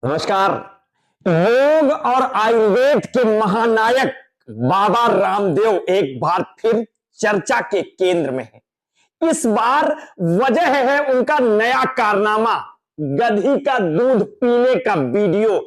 नमस्कार। योग और आयुर्वेद के महानायक बाबा रामदेव एक बार फिर चर्चा के केंद्र में है। इस बार वजह है उनका नया कारनामा, गधी का दूध पीने का वीडियो।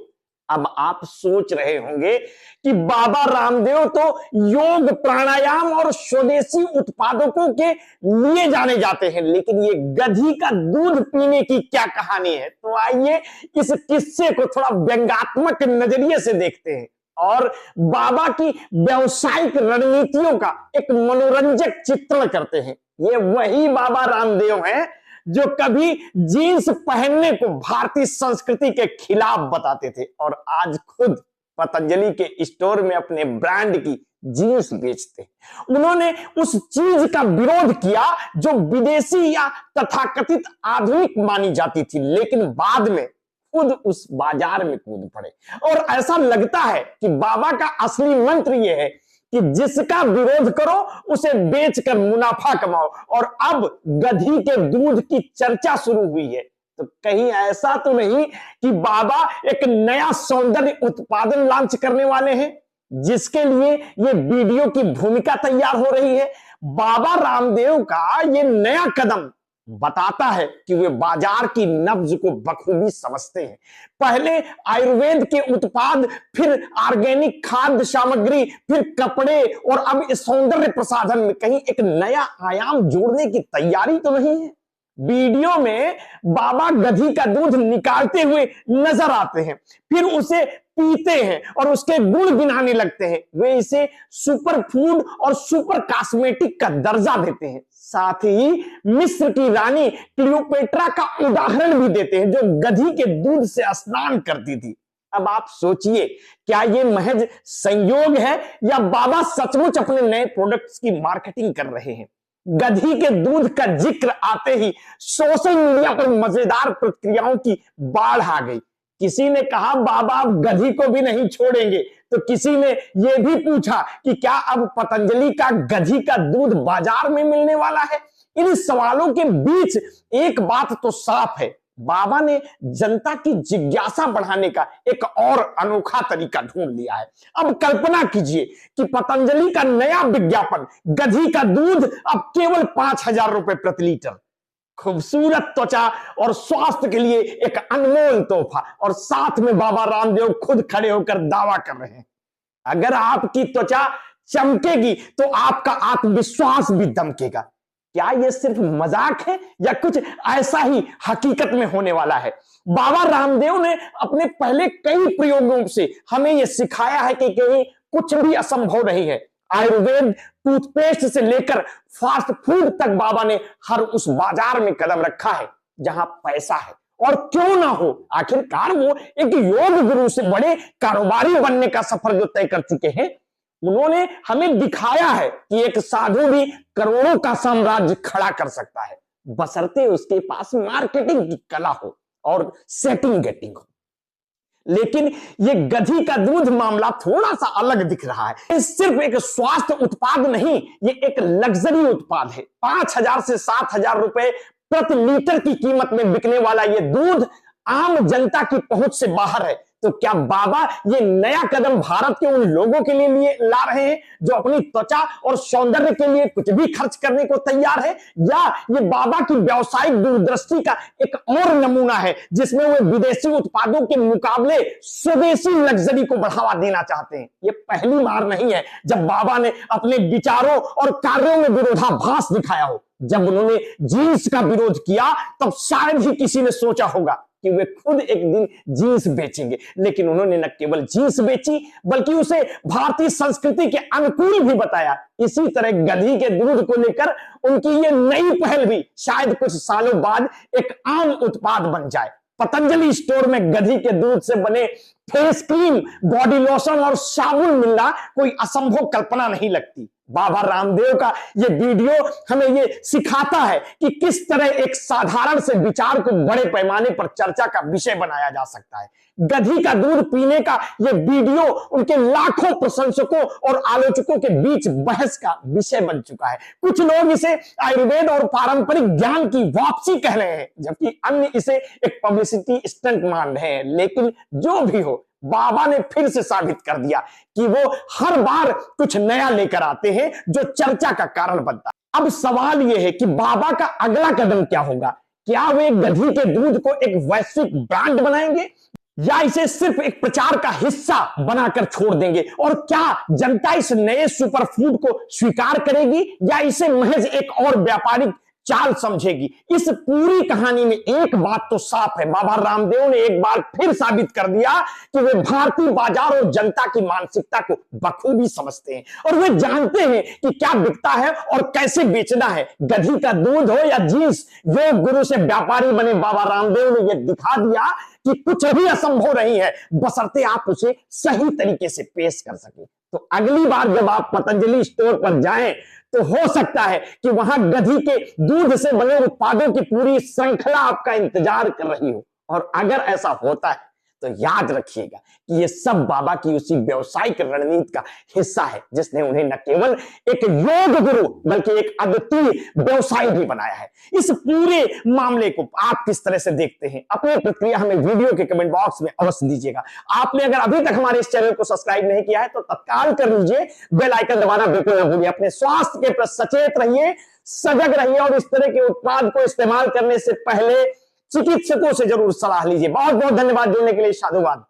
अब आप सोच रहे होंगे कि बाबा रामदेव तो योग, प्राणायाम और स्वदेशी उत्पादकों के लिए जाने जाते हैं, लेकिन ये गधी का दूध पीने की क्या कहानी है। तो आइए इस किस्से को थोड़ा व्यंग्यात्मक नजरिए से देखते हैं और बाबा की व्यवसायिक रणनीतियों का एक मनोरंजक चित्रण करते हैं। ये वही बाबा रामदेव हैं जो कभी जीन्स पहनने को भारतीय संस्कृति के खिलाफ बताते थे और आज खुद पतंजलि के स्टोर में अपने ब्रांड की जीन्स बेचते हैं। उन्होंने उस चीज का विरोध किया जो विदेशी या तथाकथित आधुनिक मानी जाती थी, लेकिन बाद में खुद उस बाजार में कूद पड़े। और ऐसा लगता है कि बाबा का असली मंत्र यह है कि जिसका विरोध करो उसे बेचकर मुनाफा कमाओ। और अब गधी के दूध की चर्चा शुरू हुई है, तो कहीं ऐसा तो नहीं कि बाबा एक नया सौंदर्य उत्पादन लॉन्च करने वाले हैं जिसके लिए ये वीडियो की भूमिका तैयार हो रही है। बाबा रामदेव का ये नया कदम बताता है कि वे बाजार की नब्ज को बखूबी समझते हैं। पहले आयुर्वेद के उत्पाद, फिर ऑर्गेनिक खाद्य सामग्री, फिर कपड़े और अब इस सौंदर्य प्रसाधन में कहीं एक नया आयाम जोड़ने की तैयारी तो नहीं है। वीडियो में बाबा गधी का दूध निकालते हुए नजर आते हैं, फिर उसे पीते हैं और उसके गुण गिनाने लगते हैं। वे इसे सुपर फूड और सुपर कॉस्मेटिक का दर्जा देते हैं। साथ ही मिस्र की रानी क्लियोपेट्रा का उदाहरण भी देते हैं जो गधी के दूध से स्नान करती थी। अब आप सोचिए, क्या ये महज संयोग है या बाबा सचमुच अपने नए प्रोडक्ट्स की मार्केटिंग कर रहे हैं। गधी के दूध का जिक्र आते ही सोशल मीडिया पर मजेदार प्रतिक्रियाओं की बाढ़ आ गई। किसी ने कहा बाबा अब गधी को भी नहीं छोड़ेंगे, तो किसी ने यह भी पूछा कि क्या अब पतंजलि का गधी का दूध बाजार में मिलने वाला है। इन सवालों के बीच एक बात तो साफ है, बाबा ने जनता की जिज्ञासा बढ़ाने का एक और अनोखा तरीका ढूंढ लिया है। अब कल्पना कीजिए कि पतंजलि का नया विज्ञापन, गधी का दूध अब केवल 5,000 रुपए प्रति लीटर, खूबसूरत त्वचा और स्वास्थ्य के लिए एक अनमोल तोहफा, और साथ में बाबा रामदेव खुद खड़े होकर दावा कर रहे हैं, अगर आपकी त्वचा चमकेगी तो आपका आत्मविश्वास भी दमकेगा। क्या यह सिर्फ मजाक है या कुछ ऐसा ही हकीकत में होने वाला है। बाबा रामदेव ने अपने पहले कई प्रयोगों से हमें यह सिखाया है कि कहीं कुछ भी असंभव नहीं है। आयुर्वेद, टूथपेस्ट से लेकर फास्ट फूड तक बाबा ने हर उस बाजार में कदम रखा है जहां पैसा है। और क्यों ना हो, आखिरकार वो एक योग गुरु से बड़े कारोबारी बनने का सफर जो तय कर चुके हैं। उन्होंने हमें दिखाया है कि एक साधु भी करोड़ों का साम्राज्य खड़ा कर सकता है, बशर्ते उसके पास मार्केटिंग की कला हो और सेटिंग गेटिंग हो। लेकिन ये गधी का दूध मामला थोड़ा सा अलग दिख रहा है। ये सिर्फ एक स्वास्थ्य उत्पाद नहीं, ये एक लग्जरी उत्पाद है। 5,000 से 7,000 रुपए प्रति लीटर की कीमत में बिकने वाला ये दूध आम जनता की पहुंच से बाहर है। तो क्या बाबा ये नया कदम भारत के उन लोगों के लिए ला रहे हैं जो अपनी त्वचा और सौंदर्य के लिए कुछ भी खर्च करने को तैयार है, या ये बाबा की व्यावसायिक दूरदृष्टि का एक और नमूना है जिसमें वे विदेशी उत्पादों के मुकाबले स्वदेशी लग्जरी को बढ़ावा देना चाहते हैं। ये पहली बार नहीं है जब बाबा ने अपने विचारों और कार्यों में विरोधाभास दिखाया हो। जब उन्होंने जीन्स का विरोध किया तब शायद ही किसी ने सोचा होगा कि वे खुद एक दिन जीन्स बेचेंगे, लेकिन उन्होंने न केवल जीन्स बेची बल्कि उसे भारतीय संस्कृति के अनुकूल भी बताया। इसी तरह गधी के दूध को लेकर उनकी ये नई पहल भी शायद कुछ सालों बाद एक आम उत्पाद बन जाए। पतंजलि स्टोर में गधी के दूध से बने फेस क्रीम, बॉडी लोशन और साबुन मिलना कोई असंभव कल्पना नहीं लगती। बाबा रामदेव का ये वीडियो हमें ये सिखाता है कि किस तरह एक साधारण से विचार को बड़े पैमाने पर चर्चा का विषय बनाया जा सकता है। गधी का दूध पीने का ये वीडियो उनके लाखों प्रशंसकों और आलोचकों के बीच बहस का विषय बन चुका है। कुछ लोग इसे आयुर्वेद और पारंपरिक ज्ञान की वापसी कह रहे हैं, जबकि अन्य इसे एक पब्लिसिटी स्टंट मान रहे हैं। लेकिन जो भी हो, बाबा ने फिर से साबित कर दिया कि वो हर बार कुछ नया लेकर आते हैं जो चर्चा का कारण बनता है। अब सवाल यह है कि बाबा का अगला कदम क्या होगा? क्या वे गधी के दूध को एक वैश्विक ब्रांड बनाएंगे या इसे सिर्फ एक प्रचार का हिस्सा बनाकर छोड़ देंगे? और क्या जनता इस नए सुपरफूड को स्वीकार करेगी या इसे महज एक और व्यापारिक चाल समझेगी? इस पूरी कहानी में एक बात तो साफ है, बाबा रामदेव ने एक बार फिर साबित कर दिया कि वे भारतीय बाजार और जनता की मानसिकता को बखूबी समझते हैं और वे जानते हैं कि क्या बिकता है और कैसे बेचना है। गधी का दूध हो या जींस, योग गुरु से व्यापारी बने बाबा रामदेव ने यह दिखा दिया कि कुछ भी असंभव नहीं है, बशर्ते आप उसे सही तरीके से पेश कर सके। तो अगली बार जब आप पतंजलि स्टोर पर जाएं तो हो सकता है कि वहां गधी के दूध से बने उत्पादों की पूरी श्रृंखला आपका इंतजार कर रही हो। और अगर ऐसा होता है तो याद रखिएगा कि ये सब बाबा की उसी व्यावसायिक रणनीति का हिस्सा है जिसने उन्हें न केवल एक योग गुरु बल्कि एक अद्वितीय व्यवसाय भी बनाया है। इस पूरे मामले को आप किस तरह से देखते हैं? अपनी प्रतिक्रिया हमें वीडियो के कमेंट बॉक्स में अवश्य दीजिएगा। आपने अगर अभी तक हमारे इस चैनल को सब्सक्राइब नहीं किया है तो तत्काल कर लीजिए, बेल आइकन दबाना बिल्कुल न भूलिए। अपने स्वास्थ्य के प्रति सचेत रहिए, सजग रहिए और इस तरह के उत्पाद को इस्तेमाल करने से पहले चिकित्सकों से जरूर सलाह लीजिए। बहुत बहुत धन्यवाद जुड़ने के लिए। साधुवाद।